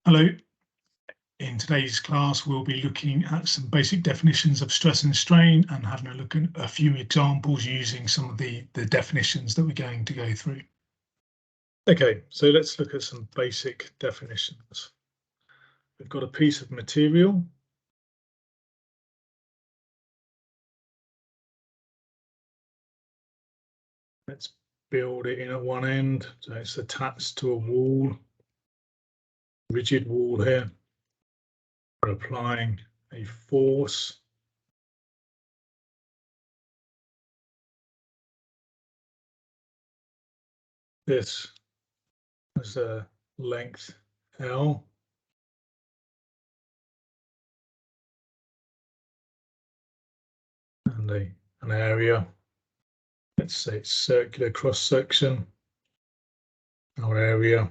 Hello. In today's class, we'll be looking at some basic definitions of stress and strain and having a look at a few examples using some of the definitions that we're going to go through. Okay, so let's look at some basic definitions. We've got a piece of material. Let's build it in at one end, so it's attached to a wall, rigid wall here. We're applying a force. This has a length L. And an area, let's say it's circular cross section. Our area,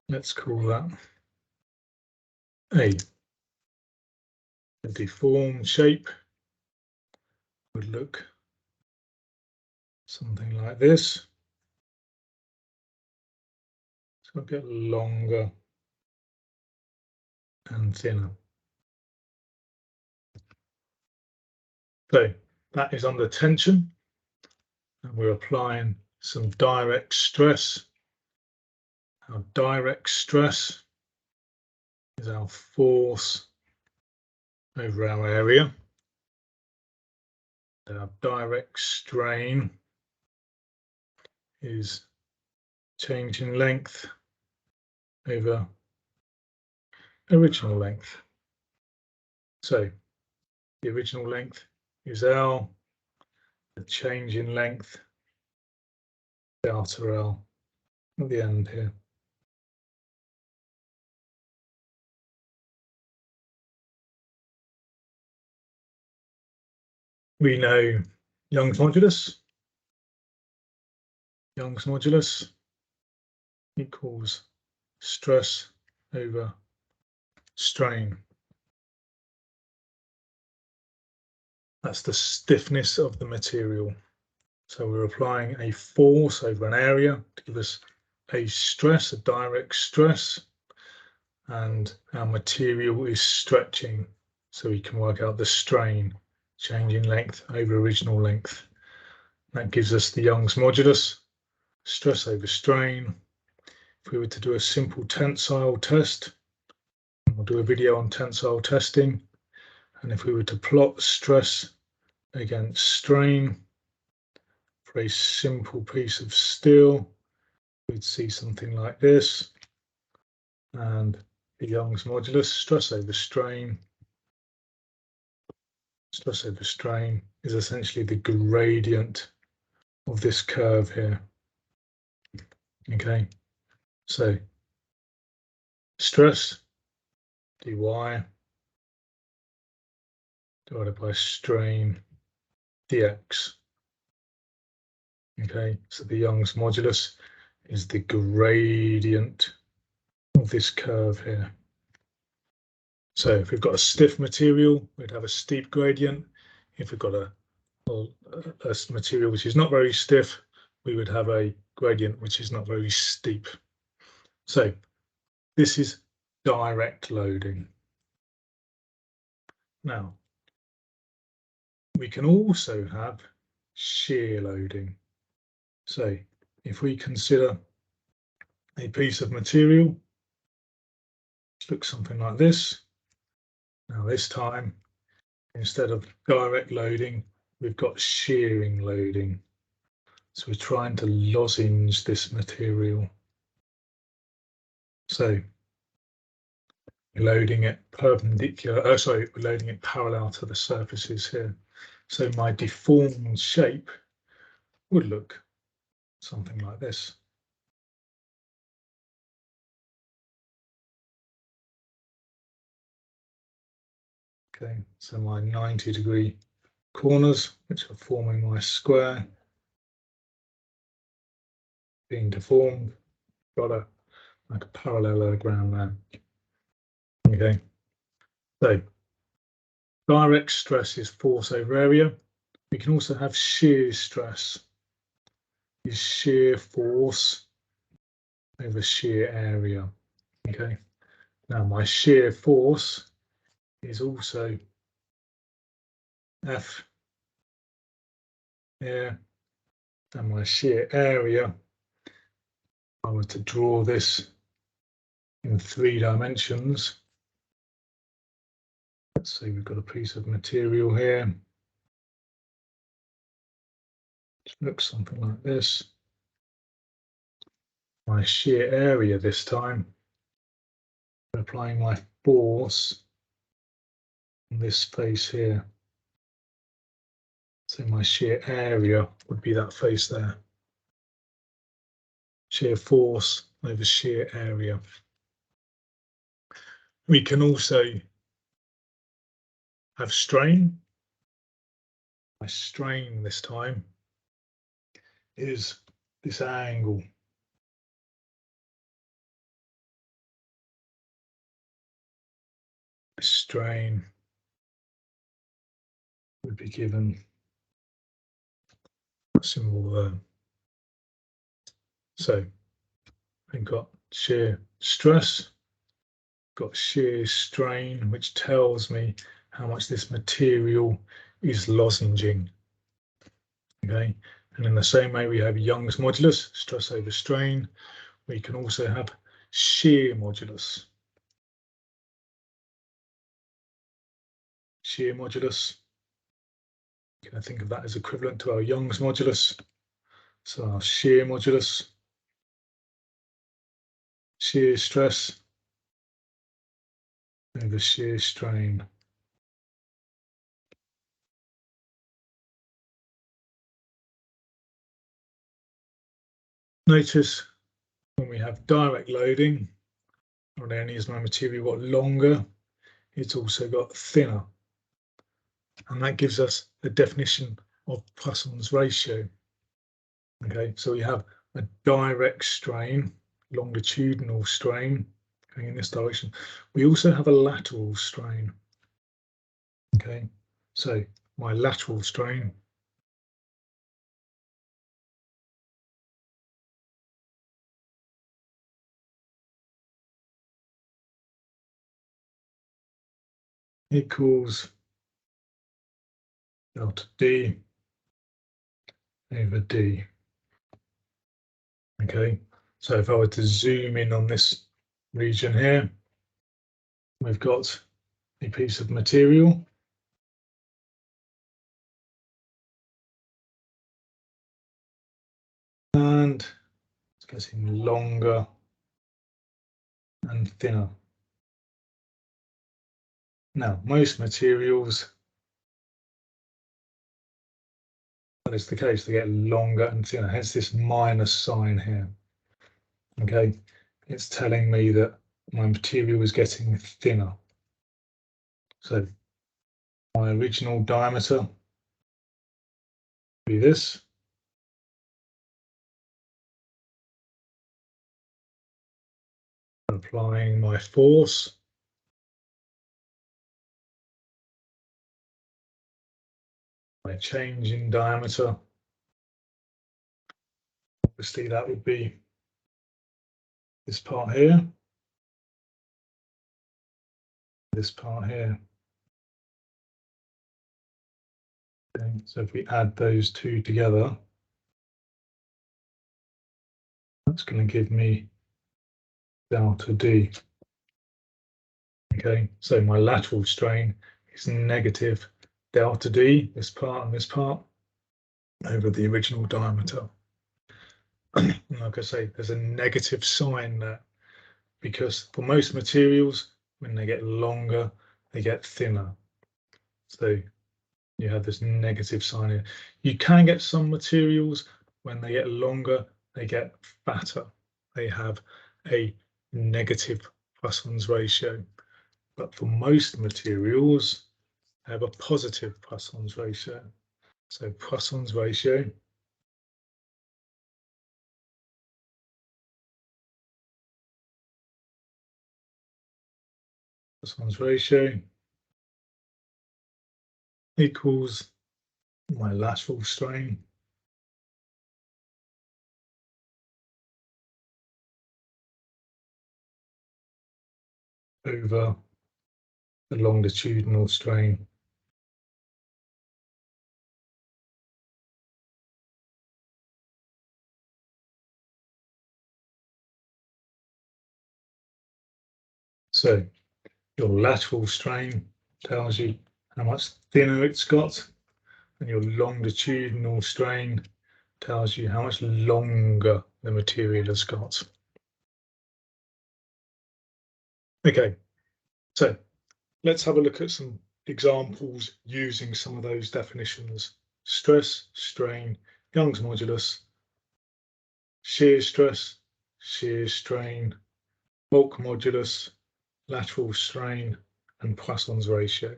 let's call that A. A deformed shape would look something like this. So it'll get longer and thinner. So that is under tension, and we're applying some direct stress. Our direct stress is our force over our area. Our direct strain is change in length over original length. So the original length is L, the change in length, delta L at the end here. We know Young's modulus. Young's modulus equals stress over strain. That's the stiffness of the material. So we're applying a force over an area to give us a stress, a direct stress, and our material is stretching, so we can work out the strain, change in length over original length. That gives us the Young's modulus, stress over strain. If we were to do a simple tensile test, we'll do a video on tensile testing, and if we were to plot stress against strain for a simple piece of steel, we'd see something like this. And the Young's modulus, stress over strain is essentially the gradient of this curve here. Okay, so stress dy divided by strain dx. Okay, so the Young's modulus is the gradient of this curve here. So if we've got a stiff material, we'd have a steep gradient. If we've got a material which is not very stiff, we would have a gradient which is not very steep. So this is direct loading. Now, we can also have shear loading. So if we consider a piece of material, which looks something like this. Now this time, instead of direct loading, we've got shearing loading. So we're trying to lozenge this material. So we're loading it perpendicular, we're loading it parallel to the surfaces here. So my deformed shape would look something like this. Okay, so my 90-degree corners, which are forming my square, being deformed, got like a parallelogram there. Okay, so direct stress is force over area. We can also have shear stress, is shear force over shear area. Okay, now my shear force is also F here, and my shear area, if I were to draw this in 3 dimensions, let's say we've got a piece of material here, which looks something like this. My shear area this time, applying my force on this face here. So my shear area would be that face there. Shear force over shear area. We can also have strain. My strain this time is this angle. Strain would be given a symbol there. So we've got shear stress, got shear strain, which tells me how much this material is lozenging. Okay, and in the same way we have Young's modulus, stress over strain. We can also have shear modulus. Shear modulus. You can think of that as equivalent to our Young's modulus. So our shear modulus, shear stress over shear strain. Notice when we have direct loading, not only is my material got longer, it's also got thinner. And that gives us the definition of Poisson's ratio. Okay, so we have a direct strain, longitudinal strain going in this direction. We also have a lateral strain. Okay, so my lateral strain equals delta D over D. Okay, so if I were to zoom in on this region here, we've got a piece of material. And it's getting longer and thinner. Now, most materials, that is the case, they get longer and thinner, hence this minus sign here. Okay, it's telling me that my material is getting thinner. So my original diameter will be this. Applying my force. My change in diameter. Obviously that would be this part here. This part here. Okay, so if we add those two together, that's going to give me delta D. Okay, so my lateral strain is negative delta D, this part and this part, over the original diameter. Like I say, there's a negative sign there because for most materials, when they get longer, they get thinner. So you have this negative sign here. You can get some materials when they get longer, they get fatter. They have a negative Poisson's ratio. But for most materials, they have a positive Poisson's ratio. So Poisson's ratio equals my lateral strain over the longitudinal strain. So your lateral strain tells you how much thinner it's got, and your longitudinal strain tells you how much longer the material has got. Okay, so let's have a look at some examples using some of those definitions. Stress, strain, Young's modulus, shear stress, shear strain, bulk modulus, lateral strain, and Poisson's ratio.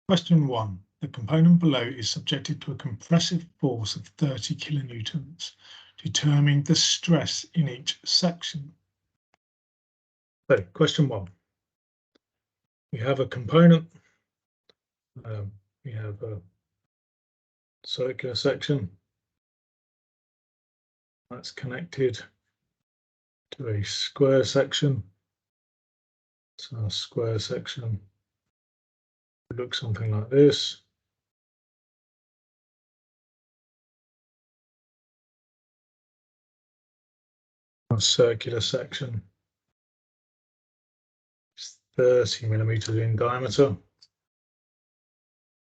Question 1. The component below is subjected to a compressive force of 30 kilonewtons. Determine the stress in each section. So, question 1. We have a component. We have a circular section that's connected to a square section. So our square section looks something like this. Our circular section is 30 millimeters in diameter.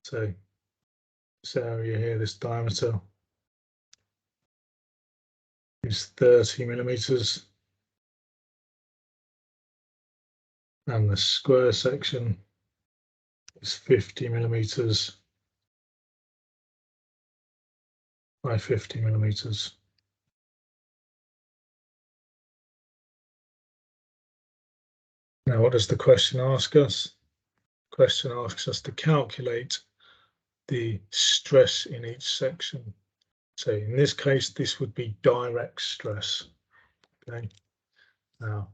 So this area here, this diameter, is 30 millimeters. And the square section is 50 millimeters by 50 millimeters. Now, what does the question ask us? The question asks us to calculate the stress in each section. So in this case, this would be direct stress. Okay. Now,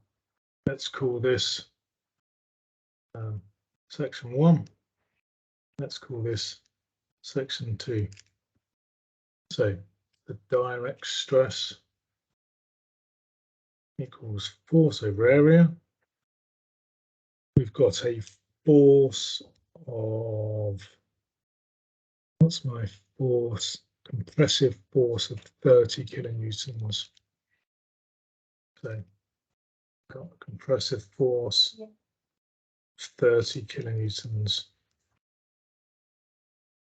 let's call this section 1. Let's call this section 2. So the direct stress equals force over area. We've got a force of, what's my force? Compressive force of 30 kilonewtons. So got a compressive force of 30 kilonewtons.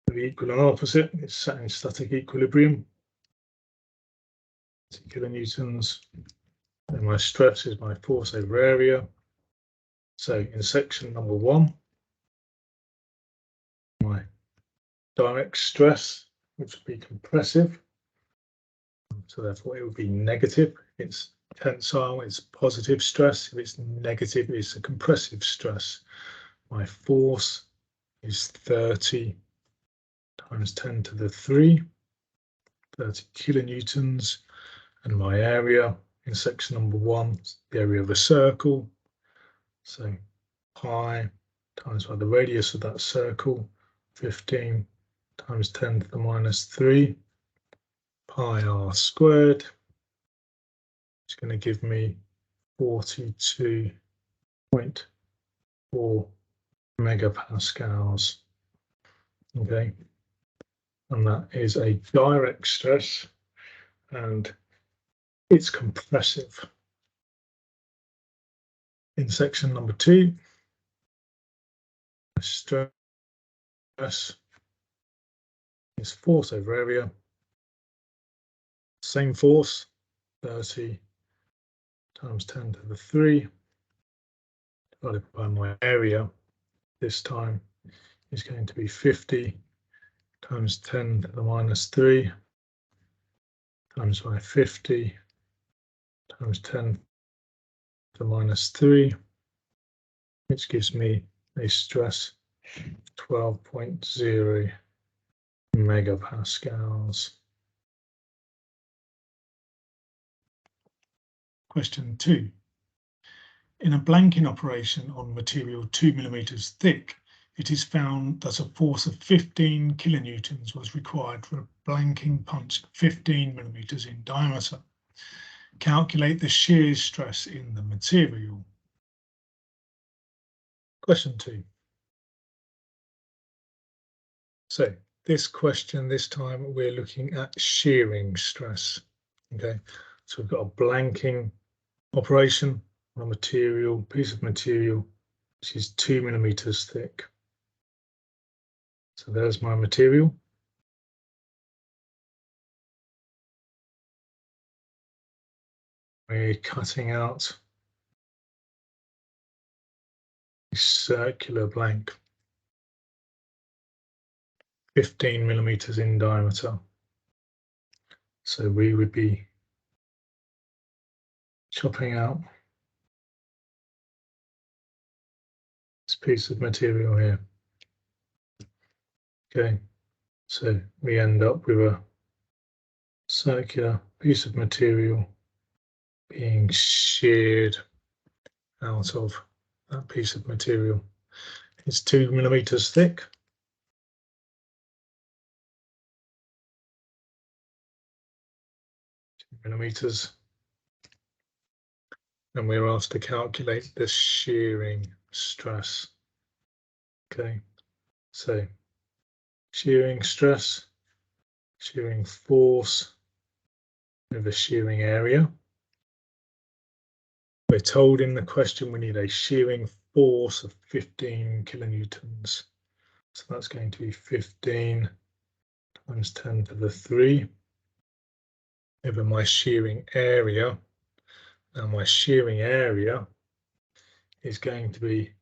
The equal and opposite is set in static equilibrium. 30 kilonewtons. And my stress is my force over area. So in section number 1, my direct stress, which would be compressive, so therefore it would be negative. If it's tensile, it's positive stress. If it's negative, it's a compressive stress. My force is 30 times 10 to the 3, 30 kilonewtons, and my area in section number 1, the area of a circle. So pi times by the radius of that circle, 15 times 10 to the minus 3 pi r squared. It's going to give me 42.4 megapascals. Okay, and that is a direct stress, and it's compressive. In section number 2, stress is force over area. Same force, 30 times 10 to the 3 divided by my area. This time is going to be 50 times 10 to the minus 3 times by 50 times 10 to the minus 3, which gives me a stress of 12.0 megapascals. Question 2. In a blanking operation on material 2 millimeters thick, it is found that a force of 15 kilonewtons was required for a blanking punch 15 millimeters in diameter. Calculate the shear stress in the material. Question 2. So this question, this time we're looking at shearing stress. Okay, so we've got a blanking operation on a material, piece of material, which is 2 millimeters thick. So there's my material. We're cutting out a circular blank, 15 millimeters in diameter. So we would be chopping out this piece of material here. Okay, so we end up with a circular piece of material being sheared out of that piece of material. It's 2 millimeters thick. 2 millimeters. And we're asked to calculate the shearing stress. Okay, so shearing stress, shearing force over shearing area. We're told in the question we need a shearing force of 15 kilonewtons. So that's going to be 15 times 10 to the 3 over my shearing area. Now my shearing area is going to be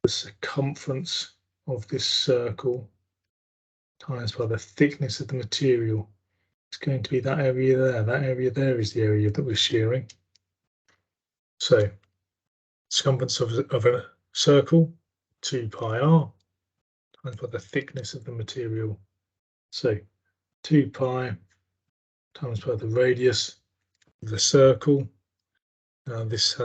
the circumference of this circle times by the thickness of the material. It's going to be that area there. That area there is the area that we're shearing. So circumference of a circle, 2 pi r, times by the thickness of the material. So 2 pi times by the radius of the circle. Now this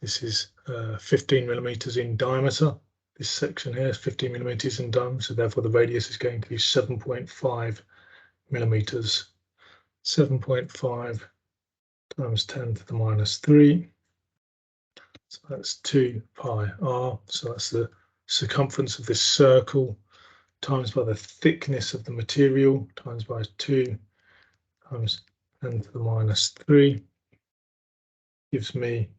is 15 millimeters in diameter. This section here is 15 millimeters in diameter, so therefore the radius is going to be 7.5 millimeters. 7.5 times 10 to the minus 3. So that's 2 pi r. So that's the circumference of this circle times by the thickness of the material times by 2 times 10 to the minus 3 gives me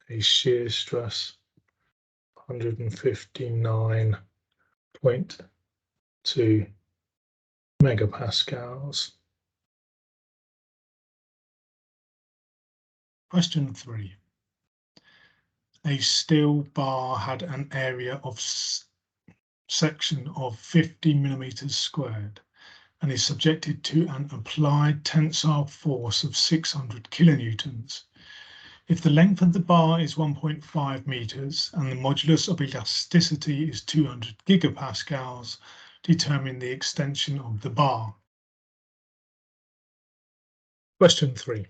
a shear stress 159.2 megapascals. Question 3. A steel bar had an area of section of 50 millimeters squared and is subjected to an applied tensile force of 600 kilonewtons. If the length of the bar is 1.5 meters and the modulus of elasticity is 200 gigapascals, determine the extension of the bar. Question 3.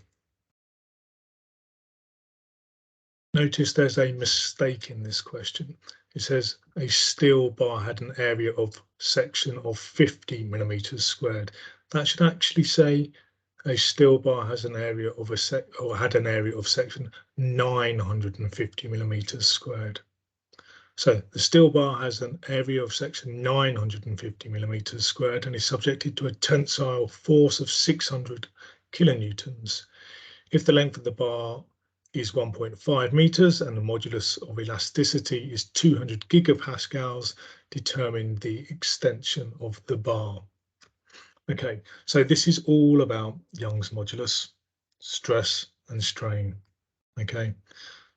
Notice there's a mistake in this question. It says a steel bar had an area of section of 50 millimeters squared. That should actually say a steel bar has an area of had an area of section 950 millimeters squared. So the steel bar has an area of section 950 millimeters squared and is subjected to a tensile force of 600 kilonewtons. If the length of the bar is 1.5 meters and the modulus of elasticity is 200 gigapascals, determine the extension of the bar. Okay, so this is all about Young's modulus, stress and strain. Okay,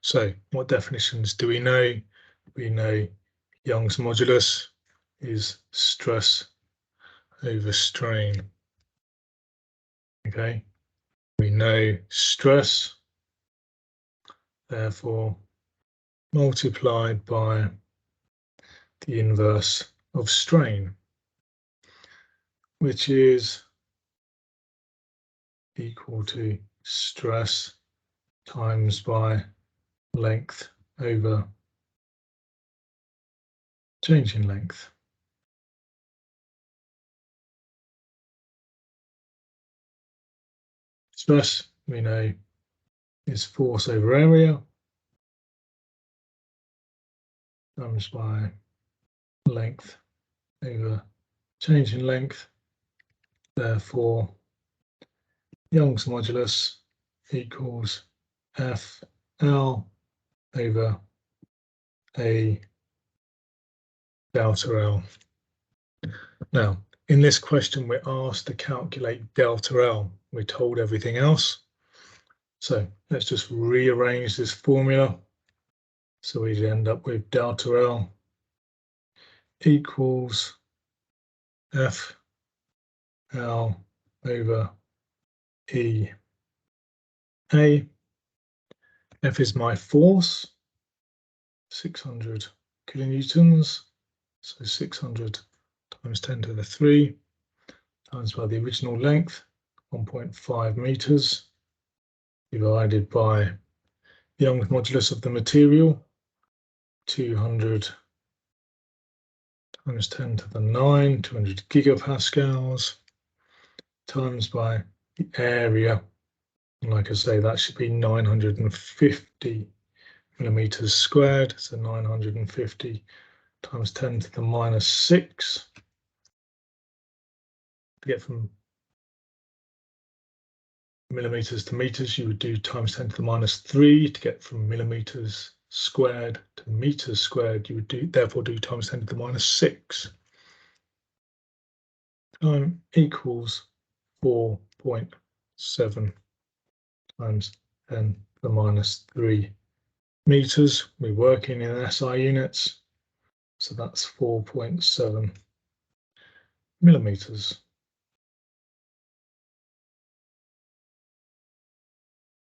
so what definitions do we know? We know Young's modulus is stress over strain. Okay, we know stress, therefore multiplied by the inverse of strain, which is equal to stress times by length over change in length. Stress, we know, is force over area. times by length over change in length. Therefore, Young's modulus equals FL over A delta L. Now, in this question, we're asked to calculate delta L. We're told everything else. So let's just rearrange this formula. So we end up with delta L equals F L over E A. F is my force, 600 kilonewtons. So 600 times 10 to the 3 times by the original length, 1.5 meters, divided by Young's modulus of the material, 200 times 10 to the 9, 200 gigapascals, times by the area. And like I say, that should be 950 millimeters squared. So 950 times 10 to the minus 6. To get from millimeters to meters, you would do times 10 to the minus 3. To get from millimeters squared to meters squared, you would therefore do times 10 to the minus 6. Time equals 4.7 times 10 to the minus 3 meters. We're working in SI units, so that's 4.7 millimeters.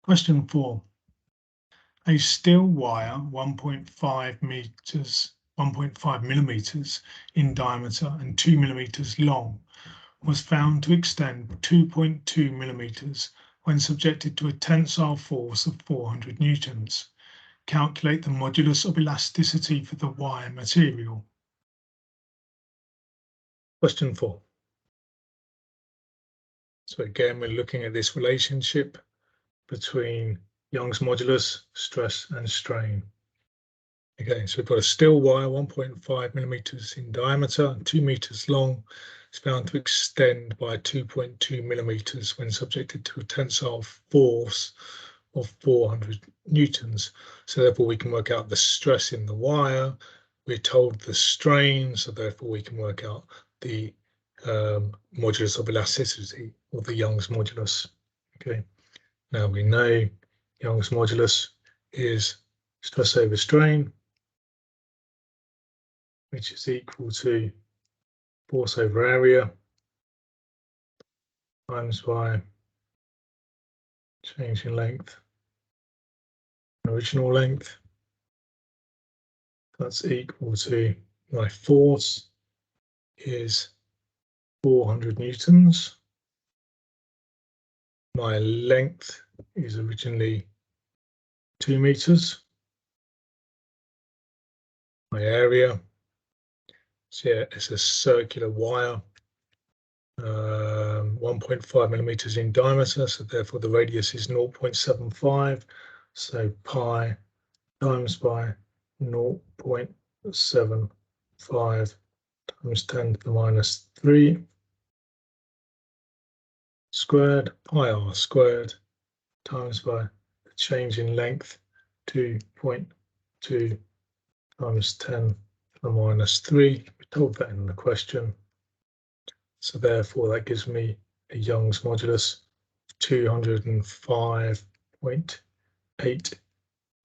Question 4. A steel wire 1.5 millimeters in diameter and 2 millimeters long was found to extend 2.2 millimeters when subjected to a tensile force of 400 newtons. Calculate the modulus of elasticity for the wire material. Question 4. So again, we're looking at this relationship between Young's modulus, stress and strain. Okay, so we've got a steel wire 1.5 millimeters in diameter and 2 meters long. It's found to extend by 2.2 millimeters when subjected to a tensile force of 400 newtons. So therefore we can work out the stress in the wire. We're told the strain, so therefore we can work out the modulus of elasticity, or the Young's modulus. Okay, now we know Young's modulus is stress over strain, which is equal to force over area times by change in length, original length. That's equal to my force is 400 newtons. My length is originally 2 meters. My area, so yeah, it's a circular wire, 1.5 millimeters in diameter, so therefore the radius is 0.75. So pi times by 0.75 times 10 to the minus 3 squared, pi r squared, times by the change in length, 2.2 times 10 to the minus 3. We told that in the question. So therefore that gives me a Young's modulus of 205.8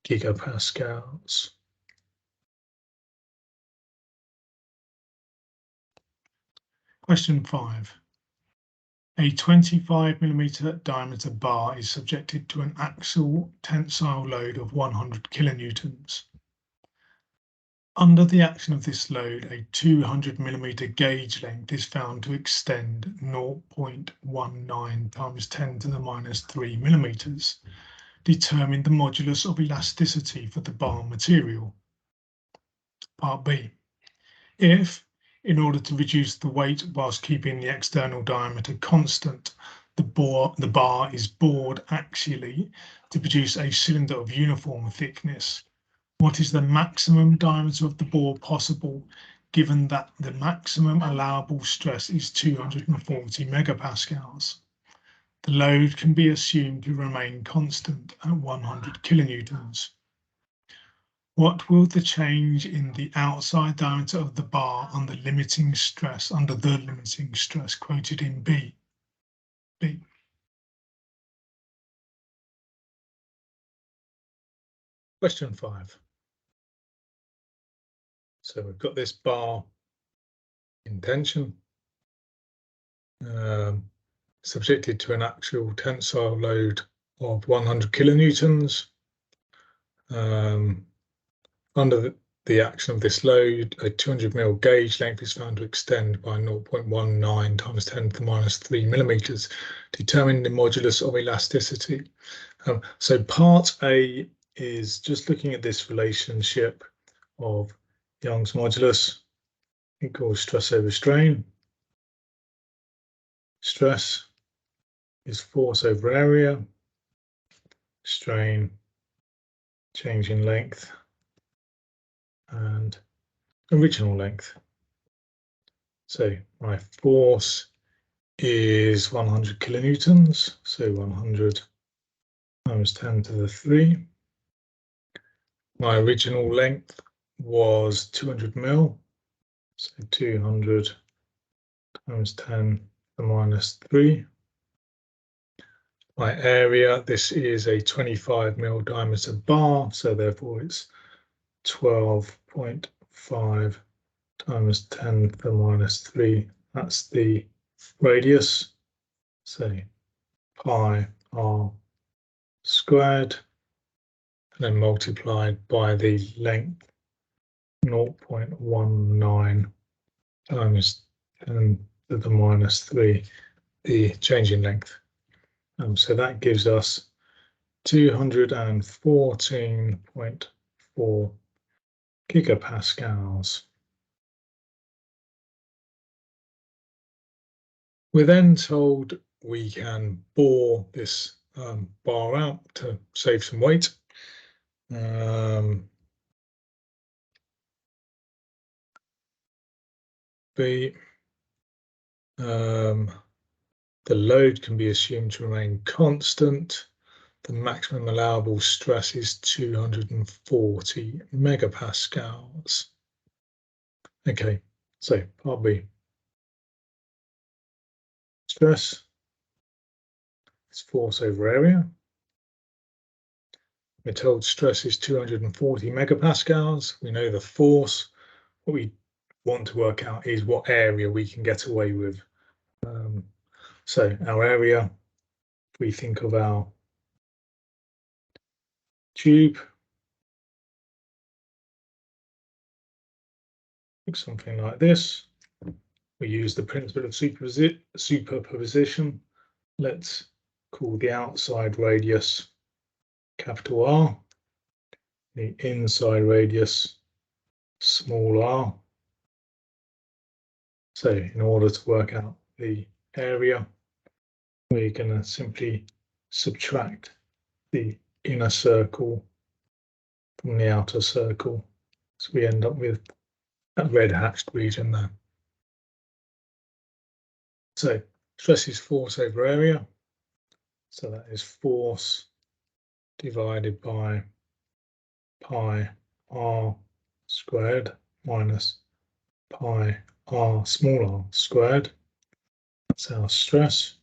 gigapascals. Question 5. A 25 millimeter diameter bar is subjected to an axial tensile load of 100 kilonewtons. Under the action of this load, a 200 millimeter gauge length is found to extend 0.19 times 10 to the minus 3 millimeters. Determine the modulus of elasticity for the bar material. Part B. If, in order to reduce the weight whilst keeping the external diameter constant, the bar is bored axially to produce a cylinder of uniform thickness, What is the maximum diameter of the bore possible, given that the maximum allowable stress is 240 megapascals? The load can be assumed to remain constant at 100 kilonewtons. What will the change in the outside diameter of the bar on the limiting stress under the limiting stress quoted in B? Question 5. So we've got this bar in tension, subjected to an actual tensile load of 100 kilonewtons. Under the action of this load, a 200 mm gauge length is found to extend by 0.19 times 10 to the minus 3 millimeters, determining the modulus of elasticity. So part A is just looking at this relationship of Young's modulus equals stress over strain. Stress is force over area. Strain, change in length, and original length. So my force is 100 kilonewtons, so 100 times 10 to the 3. My original length was 200 mil, so 200 times 10 to the minus 3. My area, this is a 25 mil diameter bar, so therefore it's 12.5 times 10 to the minus 3. That's the radius, so pi r squared, and then multiplied by the length, 0.19 times 10 to the minus 3, the change in length. So that gives us 214.4 gigapascals. We're then told we can bore this bar out to save some weight. B, the load can be assumed to remain constant. The maximum allowable stress is 240 megapascals. Okay, so part B. Stress is force over area. We're told stress is 240 megapascals. We know the force. What we want to work out is what area we can get away with. So our area, if we think of our tube, something like this. We use the principle of superposition. Let's call the outside radius capital R, the inside radius small r. So in order to work out the area, we're going to simply subtract the inner circle from the outer circle. So we end up with that red hatched region there. So stress is force over area. So that is force divided by pi r squared minus pi r small r squared. That's our stress.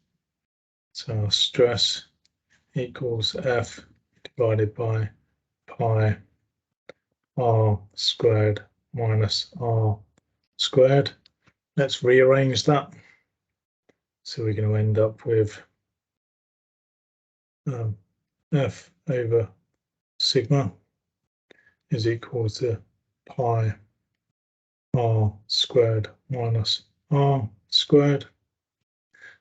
So our stress equals F divided by pi r squared minus r squared. Let's rearrange that. So we're going to end up with F over sigma is equal to pi r squared minus r squared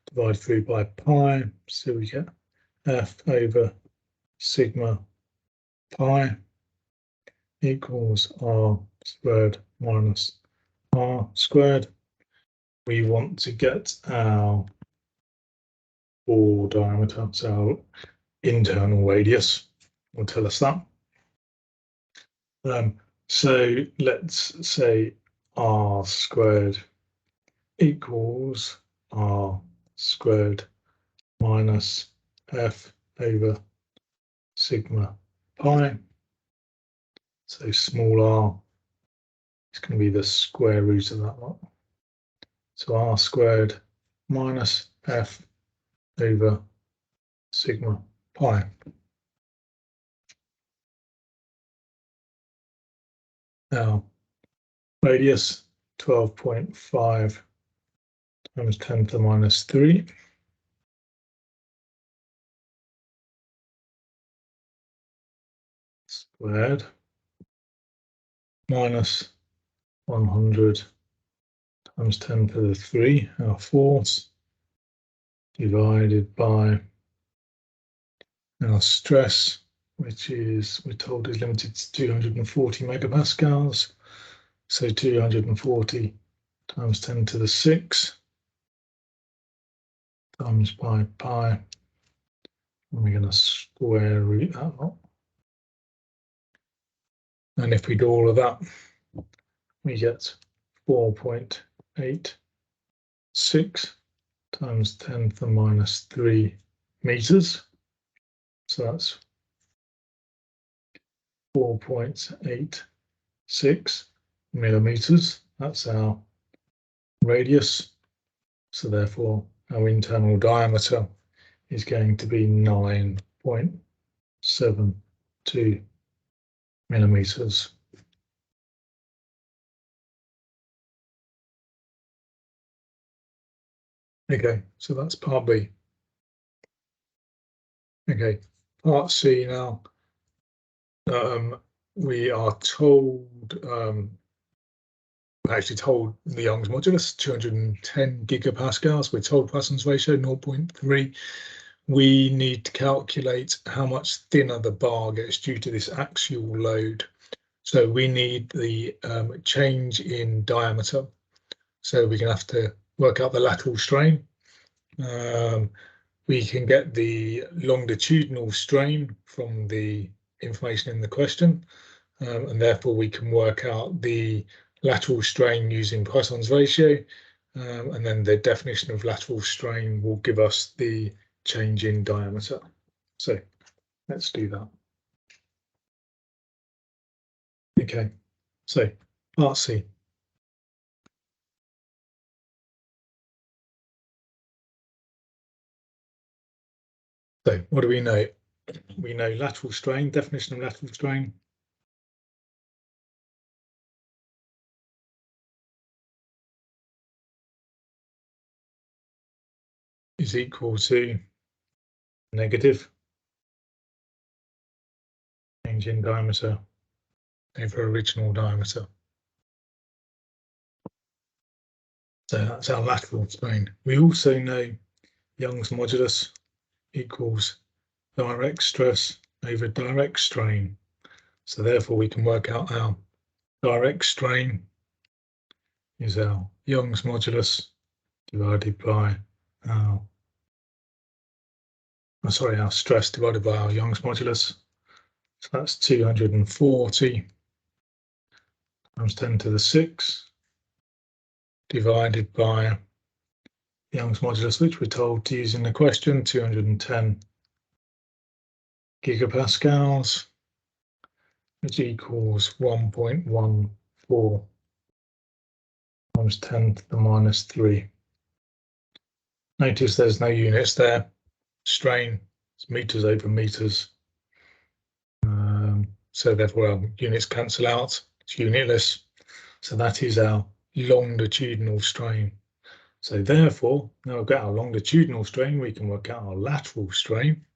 divided through by pi, so we get F over sigma pi equals r squared minus r squared. We want to get our bore diameter, so our internal radius will tell us that. So let's say r squared equals r squared minus f over sigma pi. So small r is going to be the square root of that lot. So r squared minus f over sigma pi. Now, radius 12.5 times 10 to the minus 3 squared minus 100 times 10 to the 3, our force, divided by our stress, which is, we're told, is limited to 240 megapascals. So 240 times 10 to the 6 times by pi. And we're going to square root that lot. And if we do all of that, we get 4.86 times 10 to the minus 3 meters. So that's 4.86 millimeters. That's our radius. So therefore, our internal diameter is going to be 9.72 millimeters. Okay, so that's part B. Okay, part C now. We are told, actually told the Young's modulus, 210 gigapascals. We're told Poisson's ratio, 0.3. We need to calculate how much thinner the bar gets due to this axial load. So we need the change in diameter. So we're going to have to work out the lateral strain. We can get the longitudinal strain from the information in the question, and therefore we can work out the lateral strain using Poisson's ratio, and then the definition of lateral strain will give us the change in diameter. So let's do that. Okay, so part C. So what do we know? We know lateral strain, definition of lateral strain. Is equal to negative change in diameter over original diameter. So that's our lateral strain. We also know Young's modulus equals direct stress over direct strain. So therefore we can work out our direct strain is our Young's modulus divided by our, our stress divided by our Young's modulus. So that's 240 times 10 to the 6 divided by Young's modulus, which we're told to use in the question, 210 gigapascals, which equals 1.14 times 10 to the minus 3. Notice there's no units there. Strain is meters over meters. So therefore our units cancel out. It's unitless. So that is our longitudinal strain. So therefore, now we've got our longitudinal strain, we can work out our lateral strain.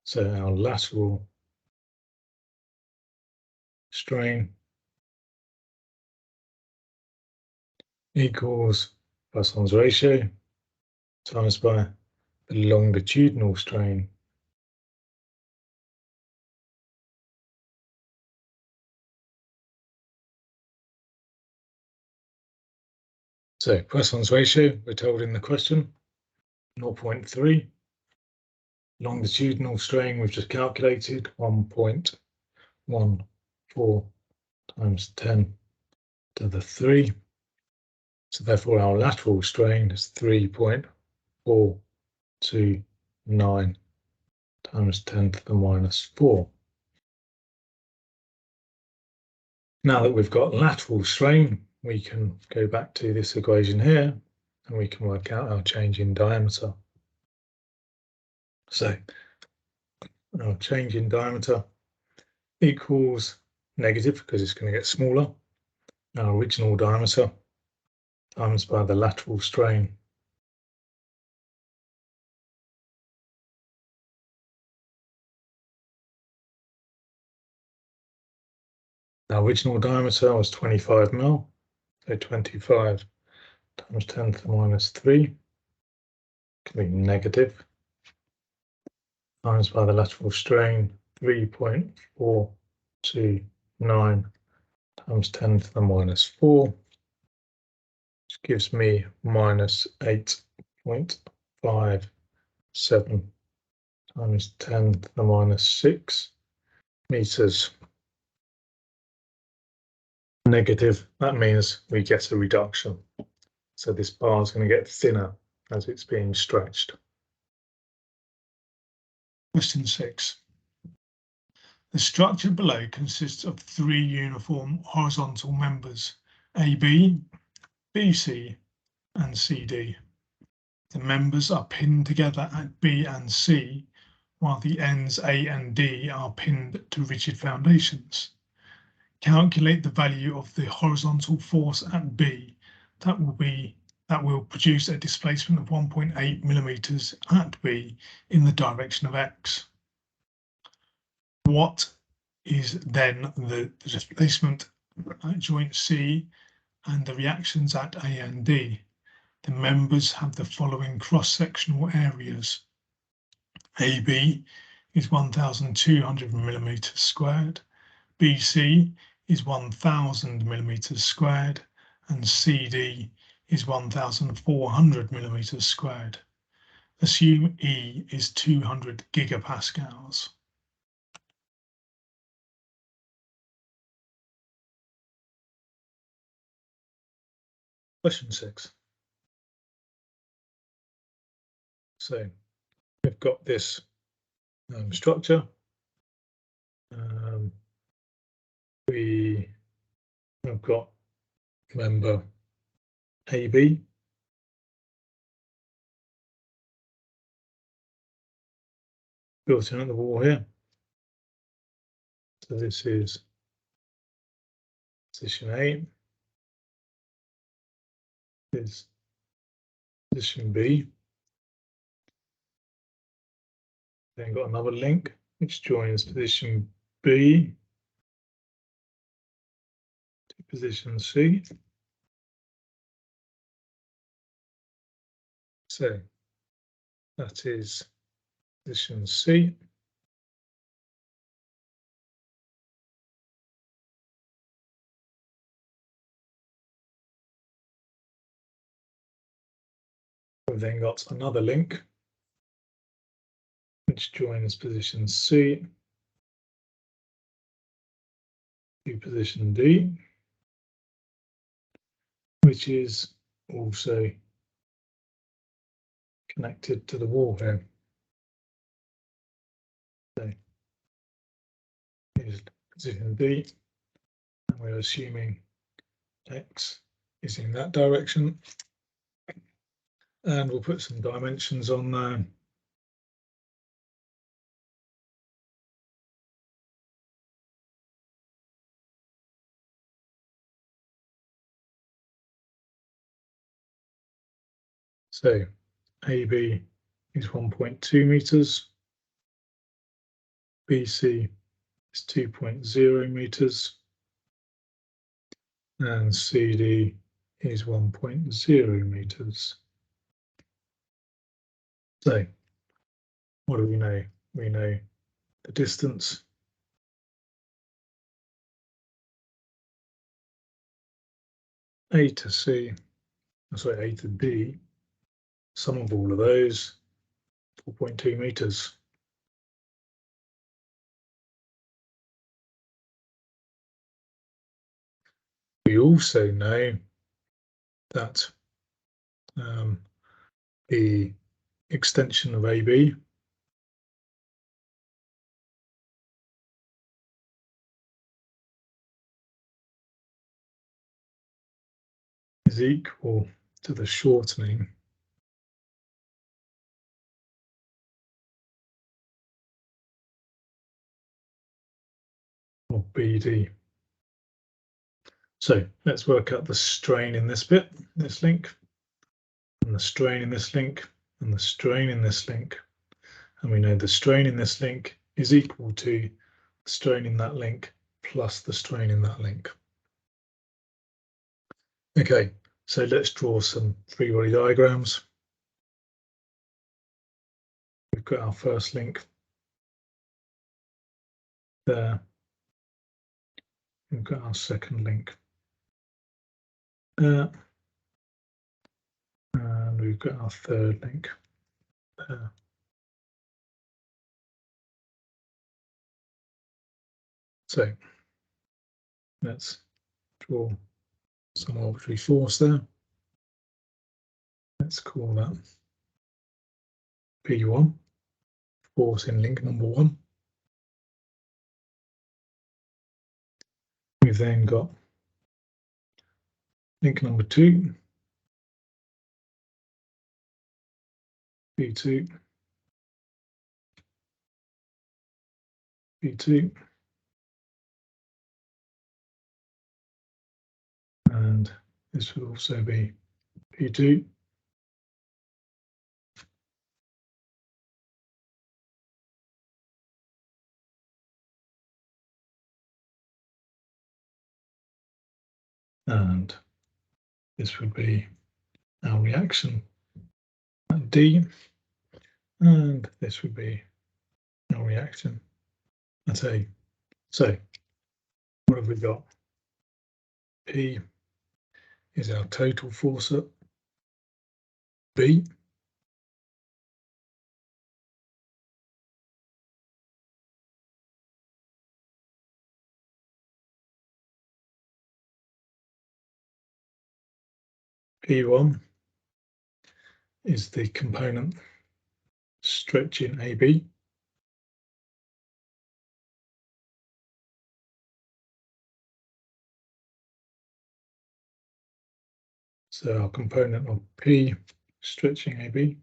So our lateral strain equals Poisson's ratio times by the longitudinal strain. So Poisson's ratio, we're told in the question, 0.3. Longitudinal strain we've just calculated, 1.14. 4 times 10 to the 3. So therefore our lateral strain is 3.429 times 10 to the minus 4. Now that we've got lateral strain, we can go back to this equation here and we can work out our change in diameter. So our change in diameter equals negative, because it's going to get smaller, our original diameter times by the lateral strain. Our original diameter was 25 mil, so 25 times 10 to the minus 3 can be negative, times by the lateral strain 3.429 times 10 to the minus 4, which gives me minus 8.57 times 10 to the minus 6 meters. Negative, that means we get a reduction. So this bar is going to get thinner as it's being stretched. Question 6. The structure below consists of 3 uniform horizontal members, AB, BC, and CD. The members are pinned together at B and C, while the ends A and D are pinned to rigid foundations. Calculate the value of the horizontal force at B that will produce a displacement of 1.8 millimeters at B in the direction of X. What is then the displacement at joint C and the reactions at A and D? The members have the following cross-sectional areas. AB is 1,200 millimeters squared, BC is 1,000 millimeters squared, and CD is 1,400 millimeters squared. Assume E is 200 gigapascals. Question 6. So we've got this structure. We have got member AB. Built in at the wall here. So this is position A. This is position B. Then got another link which joins position B to position C. So that is position C. We've then got another link which joins position C to position D, which is also connected to the wall here. So here's position D, and we're assuming X is in that direction, and we'll put some dimensions on there. So AB is 1.2 meters, BC is 2.0 meters, and CD is 1.0 meters. So what do we know? We know the distance A to C, sorry, A to D, sum of all of those, 4.2 meters. We also know that the extension of AB is equal to the shortening of BD. So let's work out the strain in this bit, this link, and the strain in this link, and the strain in this link. And we know the strain in this link is equal to the strain in that link plus the strain in that link. Okay, so let's draw some free body diagrams. We've got our first link there. We've got our second link there. And we've got our third link there. So let's draw some arbitrary force there. Let's call that P1, force in link number 1. We've then got link number 2, P2, P2, and this would also be P2. And this would be our reaction at D, and this would be our reaction at A. So what have we got? P is our total force at B. P1 is the component stretching AB. So our component of P stretching AB.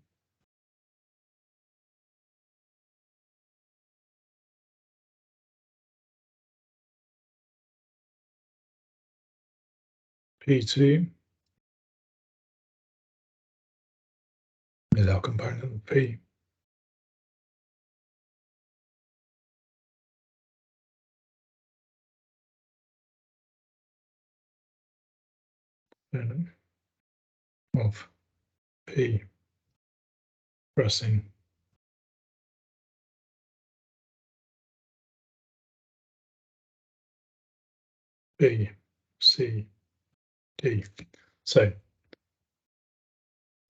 P2 is our component of P. Component of P pressing B, C, D. So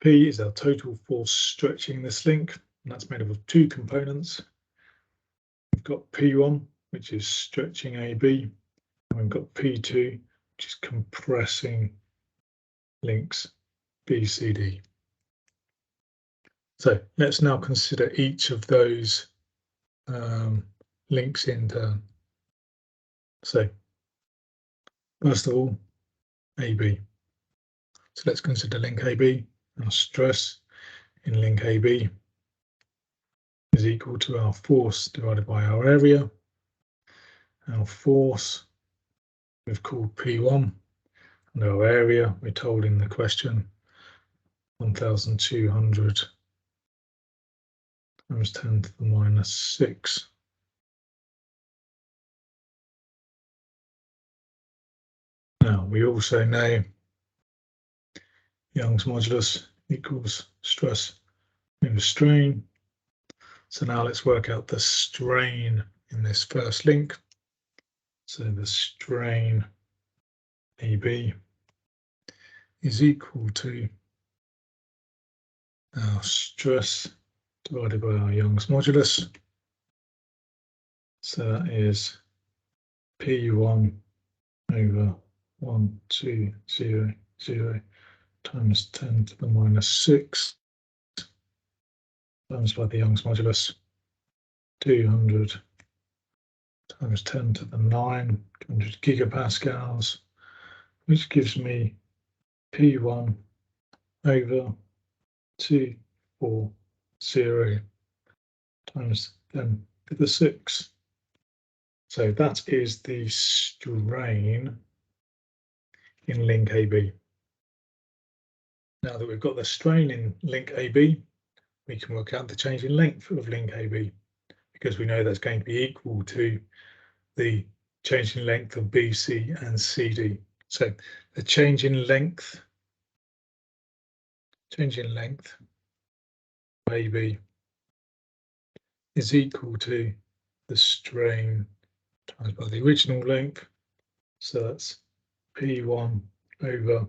P is our total force stretching this link, and that's made up of 2 components. We've got P1, which is stretching AB, and we've got P2, which is compressing links B, C, D. So let's now consider each of those links in turn. So first of all, AB. So let's consider link AB. Our stress in link AB is equal to our force divided by our area. Our force we've called P1, and our area we're told in the question 1,200 times 10 to the minus 6. Now we also know Young's modulus equals stress over strain. So now let's work out the strain in this first link. So the strain AB is equal to our stress divided by our Young's modulus. So that is P1 over 1, 2, 0, 0 times 10 to the minus 6 times by the Young's modulus, 200 times 10 to the 9, 200 gigapascals, which gives me P1 over 240 times 10 to the 6. So that is the strain in link AB. Now that we've got the strain in link AB, we can work out the change in length of link AB, because we know that's going to be equal to the change in length of BC and CD. So the change in length AB is equal to the strain times by the original length. So that's P1 over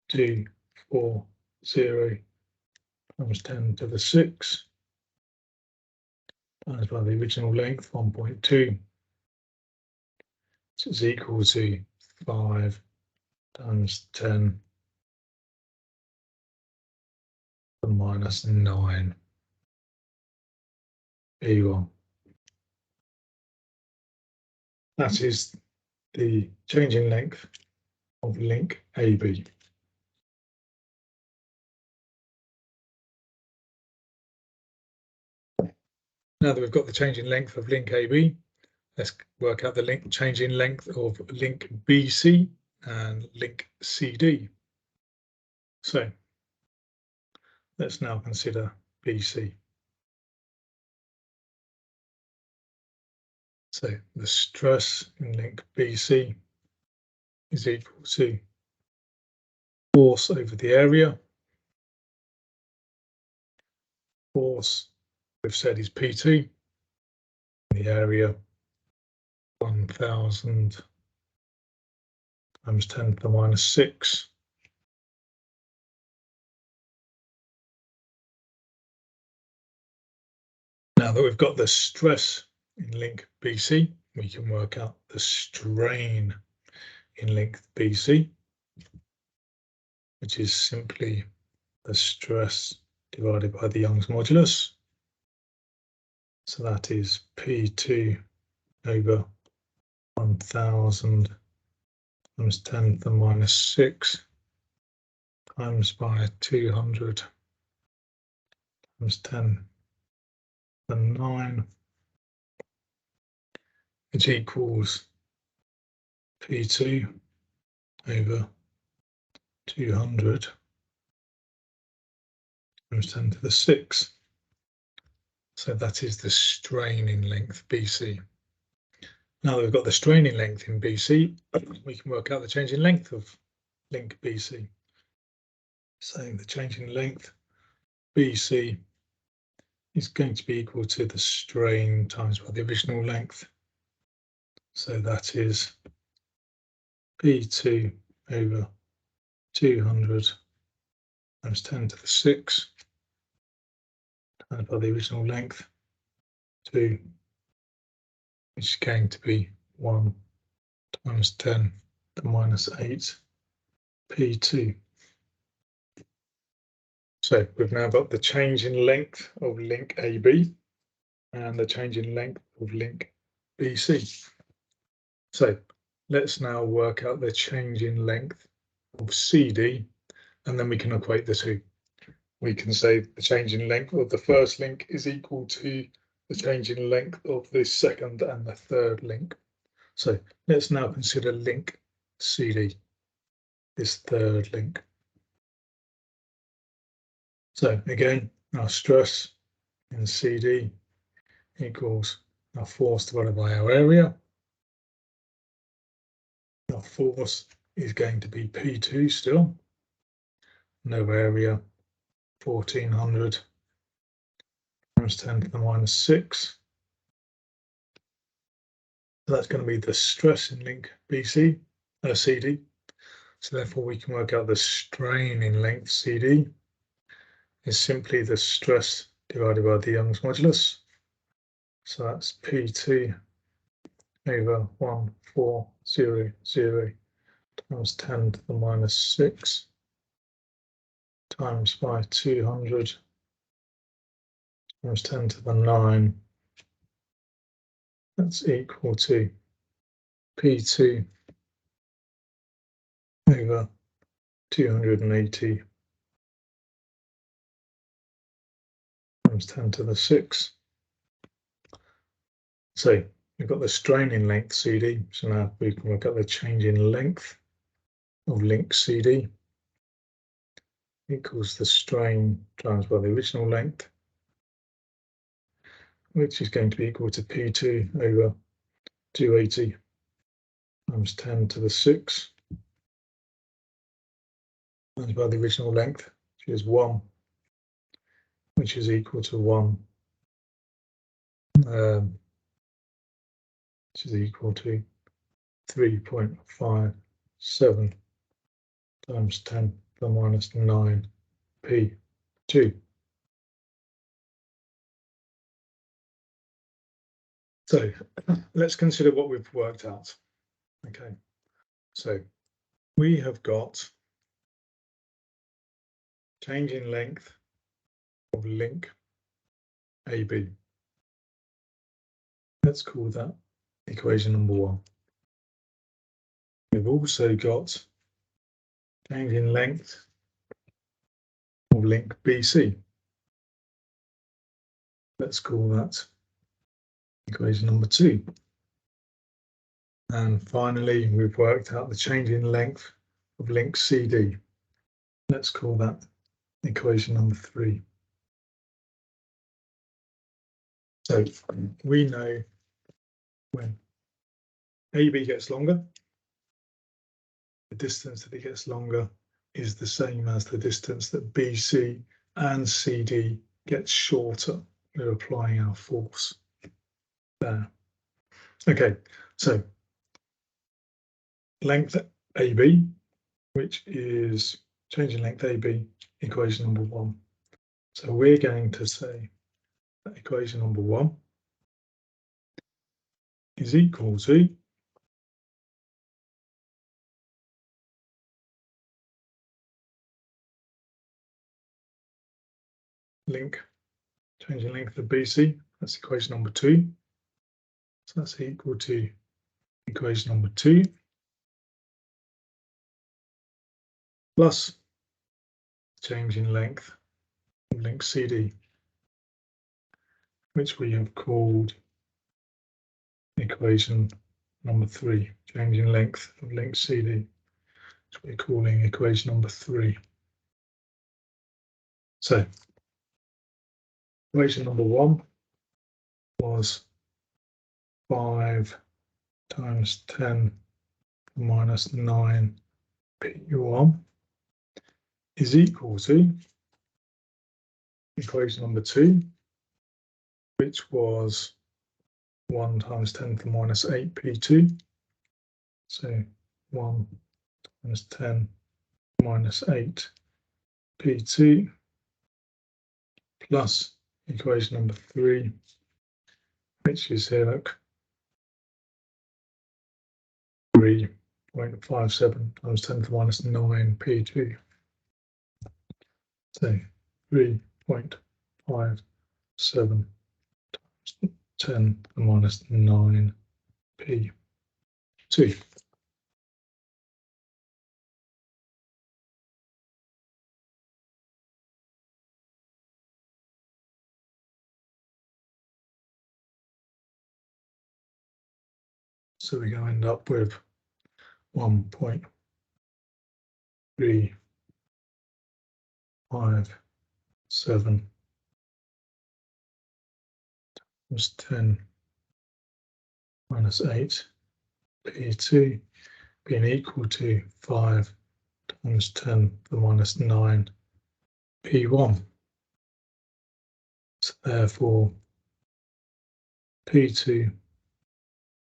240 times 10 to the 6 times by the original length, 1.2, which is equal to 5 times 10 to the minus 9 P1. That is the change in length of link AB. Now that we've got the change in length of link AB, let's work out the change in length of link BC and link CD. So let's now consider BC. So the stress in link BC is equal to force over the area. Force, we've said, is P2. The area, 1000 times 10 to the minus 6. Now that we've got the stress in link BC, we can work out the strain in link BC, which is simply the stress divided by the Young's modulus. So that is P2 over 1000 times 10 to the minus 6 times by 200 times 10 to the 9, which equals P2 over 200 times 10 to the 6. So that is the strain in length BC. Now that we've got the strain in length in BC, we can work out the change in length of link BC. So the change in length BC is going to be equal to the strain times by the original length. So that is P2 over 200 times 10 to the 6 divided by the original length, 2, which is going to be 1 times 10 to the minus 8 P2. So we've now got the change in length of link AB and the change in length of link BC. So let's now work out the change in length of CD, and then we can equate the two. We can say the change in length of the first link is equal to the change in length of the second and the third link. So let's now consider link CD, this third link. So again, our stress in CD equals our force divided by our area. Our force is going to be P2 still. No area, 1400 times 10 to the minus 6. So that's going to be the stress in link BC, CD. So therefore we can work out the strain in length CD is simply the stress divided by the Young's modulus. So that's P2 over 1400 times 10 to the minus 6 times by 200 times 10 to the 9. That's equal to P2 over 280 times 10 to the 6. So we've got the strain in length CD. So now we can look at the change in length of link CD equals the strain times by the original length, which is going to be equal to P2 over 280 times 10 to the 6 times by the original length, which is 1, which is equal to 1, which is equal to 3.57 times 10 to the minus 9 P2. So let's consider what we've worked out. Okay, so we have got change in length of link AB. Let's call that equation number 1. We've also got change in length of link BC. Let's call that equation number 2. And finally, we've worked out the change in length of link CD. Let's call that equation number 3. So we know when AB gets longer, the distance that it gets longer is the same as the distance that BC and CD gets shorter. We're applying our force there. Okay, so length AB, which is change in length AB, equation number 1. So we're going to say that equation number 1 is equal to change in length of BC, that's equation number 2. So that's equal to equation number 2 plus change in length of link CD, which we have called equation number 3, change in length of link CD, which we're calling equation number 3. So equation number 1 was 5 times 10 minus 9 P1 is equal to equation number 2, which was 1 times 10 to the minus 8 P2. So 1 times 10 minus 8 P2 plus equation number 3, which is here, look, 3.57 times 10 to the minus 9 P2. So 3.57 times 10 to the minus 9 P2. So we're going to end up with 1.357 times 10 minus 8 P2 being equal to 5 times 10 to the minus 9 P1. So therefore, P2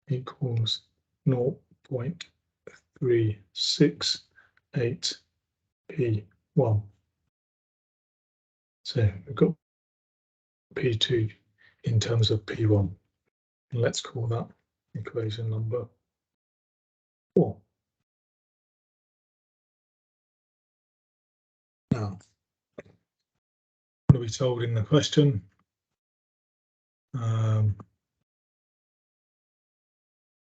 equals 0.368 P1. So we've got P2 in terms of P1. And let's call that equation number 4. What are we told in the question?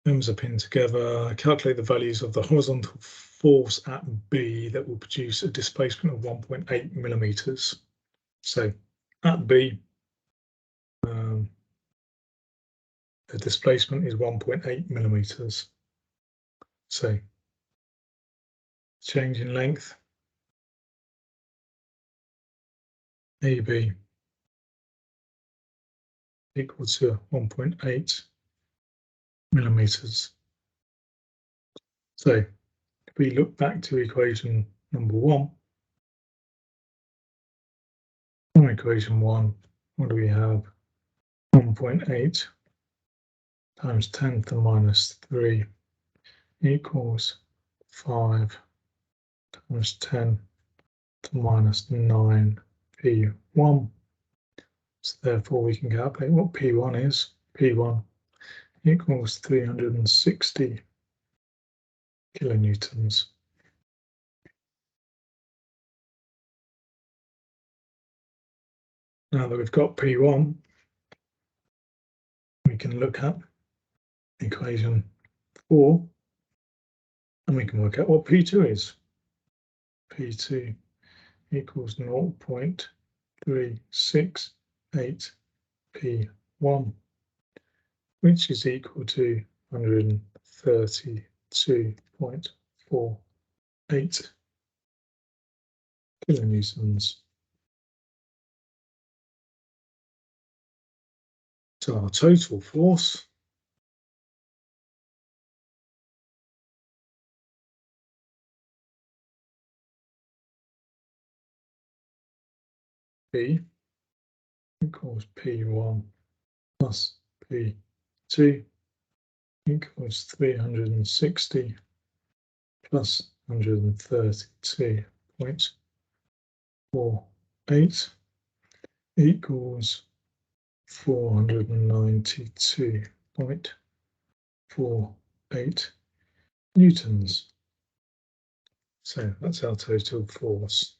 Members are pinned together. Calculate the values of the horizontal force at B that will produce a displacement of 1.8 millimeters. So at B, the displacement is 1.8 millimeters. So change in length, AB equal to 1.8 millimeters. So if we look back to equation number 1, from equation 1, what do we have? 1.8 times 10 to the minus 3 equals 5 times 10 to the minus 9 P1. So therefore we can calculate what P1 is. P1 equals 360 kilonewtons. Now that we've got P1, we can look at equation 4 and we can work out what P2 is. P2 equals 0.368 P1, which is equal to 132.48 kilonewtons. So our total force P equals P1 plus P2 equals 360 plus 132.48 equals 492.48 newtons. So that's our total force.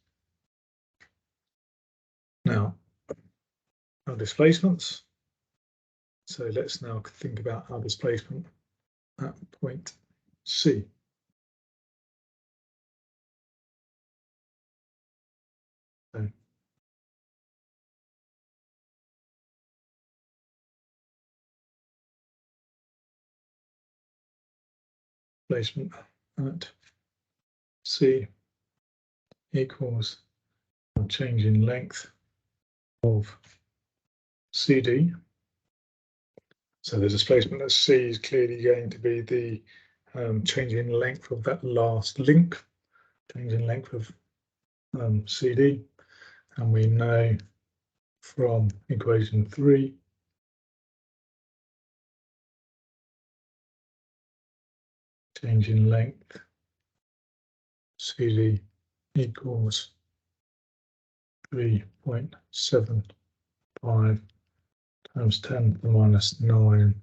Now, our displacements. So let's now think about our displacement at point C. So displacement at C equals a change in length of CD. So the displacement at C is clearly going to be the change in length of that last link, change in length of CD. And we know from equation 3 change in length CD equals 3.75 times 10 to the minus 9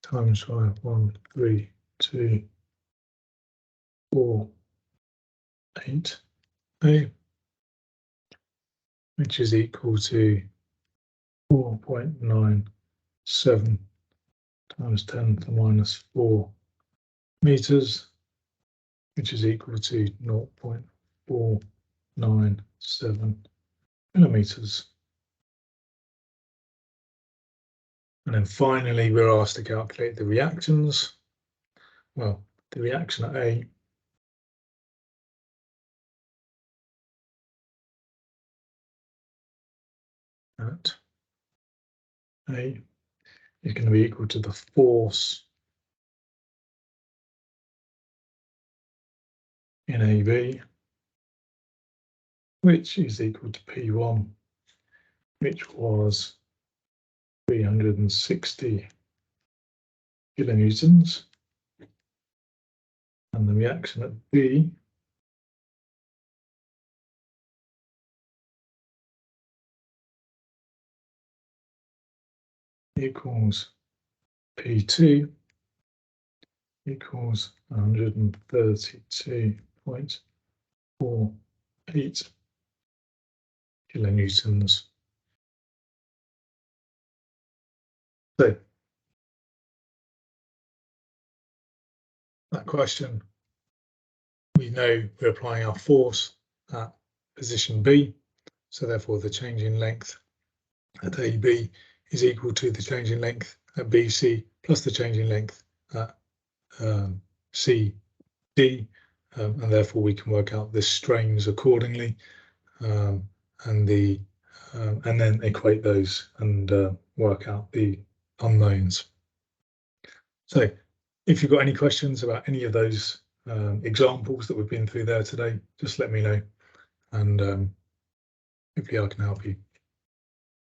times by 132.48A, which is equal to 4.97 times 10 to the minus 4 meters, which is equal to 0.497 millimeters. And then finally, we're asked to calculate the reactions. Well, the reaction at A is going to be equal to the force in AB, which is equal to P1, which was 360 kilonewtons, and the reaction at B equals P2 equals 132.48 kilonewtons. So that question, we know we're applying our force at position B, so therefore the change in length at AB is equal to the change in length at BC plus the change in length at CD, and therefore we can work out the strains accordingly, and then equate those and work out the unknowns. So if you've got any questions about any of those examples that we've been through there today, just let me know, and hopefully I can help you.